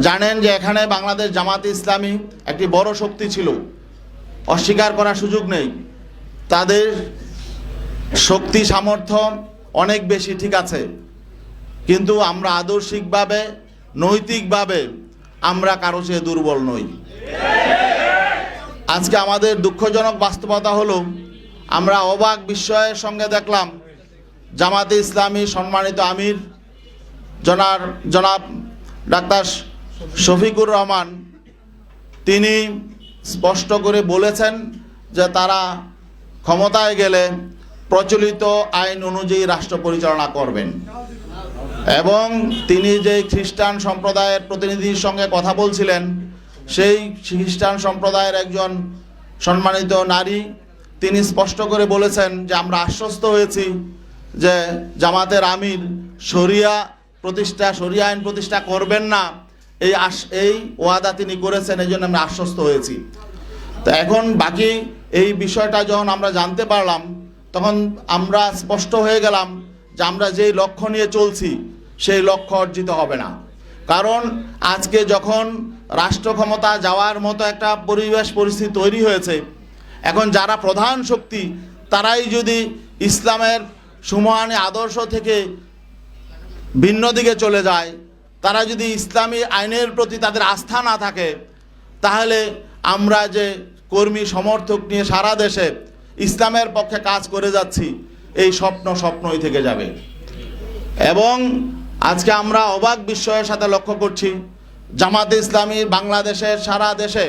জানেন যে এখানে বাংলাদেশ জামাতে ইসলামী একটি বড় শক্তি ছিল, অস্বীকার করার সুযোগ নেই। তাদের শক্তি সামর্থ্য অনেক বেশি, ঠিক আছে, কিন্তু আমরা আদর্শিকভাবে নৈতিকভাবে আমরা কারো চেয়ে দুর্বল নই। আজকে আমাদের দুঃখজনক বাস্তবতা হলো আমরা অবাক বিস্ময়ের সঙ্গে দেখলাম জামাতে ইসলামী সম্মানিত আমির জনাব ডাক্তার শফিকুর রহমান তিনি স্পষ্ট করে বলেছেন যে তারা ক্ষমতায় গেলে প্রচলিত আইন অনুযায়ী রাষ্ট্র পরিচালনা করবেন। এবং তিনি যে খ্রিস্টান সম্প্রদায়ের প্রতিনিধির সঙ্গে কথা বলছিলেন, সেই খ্রিস্টান সম্প্রদায়ের একজন সম্মানিত নারী তিনি স্পষ্ট করে বলেছেন যে আমরা আশ্বস্ত হয়েছি যে জামাতের আমির শরিয়া আইন প্রতিষ্ঠা করবেন না, এই ওয়াদা তিনি করেছেন, এই জন্য আমরা আশ্বস্ত হয়েছি। তো এখন বাকি এই বিষয়টা যখন আমরা জানতে পারলাম, তখন আমরা স্পষ্ট হয়ে গেলাম যে আমরা যেই লক্ষ্য নিয়ে চলছি সেই লক্ষ্য অর্জিত হবে না। কারণ আজকে যখন রাষ্ট্র ক্ষমতা যাওয়ার মতো একটা পরিস্থিতি তৈরি হয়েছে, এখন যারা প্রধান শক্তি তারাই যদি ইসলামের সুমহানী আদর্শ থেকে ভিন্ন দিকে চলে যায়, তারা যদি ইসলামী আইনের প্রতি তাদের আস্থা না থাকে, তাহলে আমরা যে কর্মী সমর্থক নিয়ে সারা দেশে ইসলামের পক্ষে কাজ করে যাচ্ছি, এই স্বপ্নই থেকে যাবে। এবং আজকে আমরা অবাক বিস্ময়ের সাথে লক্ষ্য করছি জামাতে ইসলামীর বাংলাদেশের সারা দেশে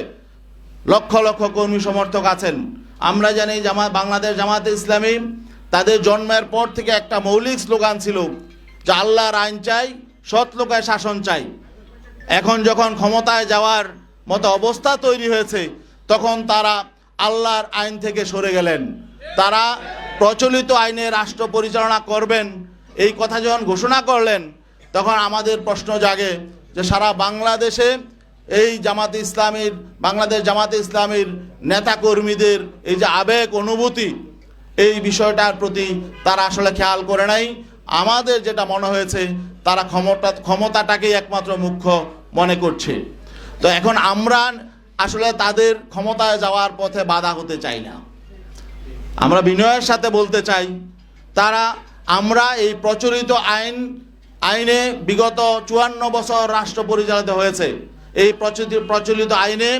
লক্ষ লক্ষ কর্মী সমর্থক আছেন। আমরা জানি বাংলাদেশ জামাতে ইসলামী তাদের জন্মের পর থেকে একটা মৌলিক স্লোগান ছিল যে আল্লাহর আইন চাই, সৎ লোকের শাসন চাই। এখন যখন ক্ষমতায় যাওয়ার মতো অবস্থা তৈরি হয়েছে, তখন তারা আল্লাহর আইন থেকে সরে গেলেন। তারা প্রচলিত আইনে রাষ্ট্র পরিচালনা করবেন এই কথা যখন ঘোষণা করলেন, তখন আমাদের প্রশ্ন জাগে যে সারা বাংলাদেশে এই বাংলাদেশ জামাতে ইসলামীর নেতাকর্মীদের এই যে আবেগ অনুভূতি, এই বিষয়টার প্রতি তারা আসলে খেয়াল করে নাই। আমাদের যেটা মনে হয়েছে তারা ক্ষমতাটাকেই একমাত্র মুখ্য মনে করছে। তো এখন আমরা আসলে তাদের ক্ষমতায় যাওয়ার পথে বাধা হতে চাই না। আমরা বিনয়ের সাথে বলতে চাই, আমরা এই প্রচলিত আইনে বিগত 54 বছর রাষ্ট্র পরিচালিত হয়েছে। এই প্রচলিত আইনে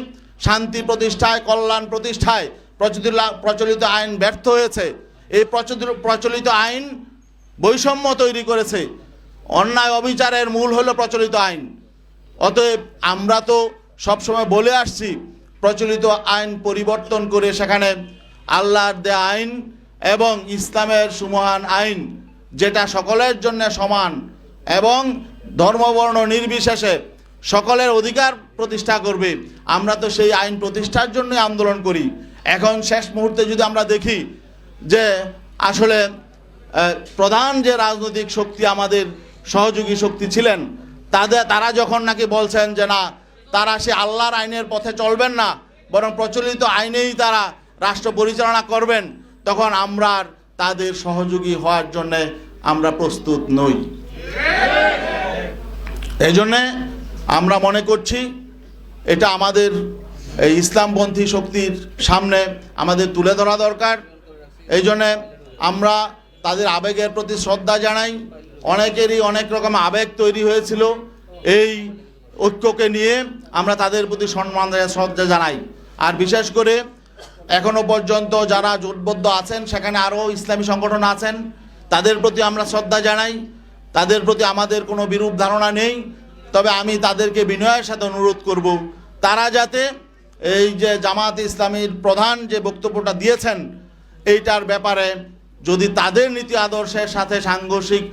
শান্তি প্রতিষ্ঠায়, কল্যাণ প্রতিষ্ঠায় প্রচলিত আইন ব্যর্থ হয়েছে। এই প্রচলিত আইন বৈষম্য তৈরি করেছে। অন্যায় অবিচারের মূল হলো প্রচলিত আইন। অতএব আমরা তো সবসময় বলে আসছি প্রচলিত আইন পরিবর্তন করে সেখানে আল্লাহর দেয়া আইন এবং ইসলামের সুমহান আইন, যেটা সকলের জন্য সমান এবং ধর্মবর্ণ নির্বিশেষে সকলের অধিকার প্রতিষ্ঠা করবে, আমরা তো সেই আইন প্রতিষ্ঠার জন্যই আন্দোলন করি। এখন শেষ মুহূর্তে যদি আমরা দেখি যে আসলে প্রধান যে রাজনৈতিক শক্তি আমাদের সহযোগী শক্তি ছিলেন, তারা যখন নাকি বলছেন যে না, তারা সে আল্লাহর আইনের পথে চলবেন না, বরং প্রচলিত আইনেই তারা রাষ্ট্র পরিচালনা করবেন, তখন আমরা তাদের সহযোগী হওয়ার জন্য আমরা প্রস্তুত নই। এই জন্যে আমরা মনে করছি এটা আমাদের এই ইসলামপন্থী শক্তির সামনে আমাদের তুলে ধরা দরকার। এই জন্যে আমরা তাদের আবেগের প্রতি শ্রদ্ধা জানাই। অনেকেরই অনেক রকম আবেগ তৈরি হয়েছিল, এই ঐক্যকে নিয়ে আমরা তাদের প্রতি সম্মান শ্রদ্ধা জানাই। আর বিশেষ করে এখনো পর্যন্ত যারা জোটবদ্ধ আছেন, সেখানে আরও ইসলামী সংগঠন আছেন, তাদের প্রতি আমরা শ্রদ্ধা জানাই। তাদের প্রতি আমাদের কোনো বিরূপ ধারণা নেই। তবে আমি তাদেরকে বিনয়ের সাথে অনুরোধ করব, তারা যাতে এই যে জামাতে ইসলামীর প্রধান যে বক্তব্যটা দিয়েছেন, এইটার ব্যাপারে যদি তাদের নীতি আদর্শের সাথে সাংঘর্ষিক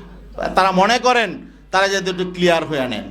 তারা মনে করেন, তারা যাতে একটু ক্লিয়ার হয়ে নেন।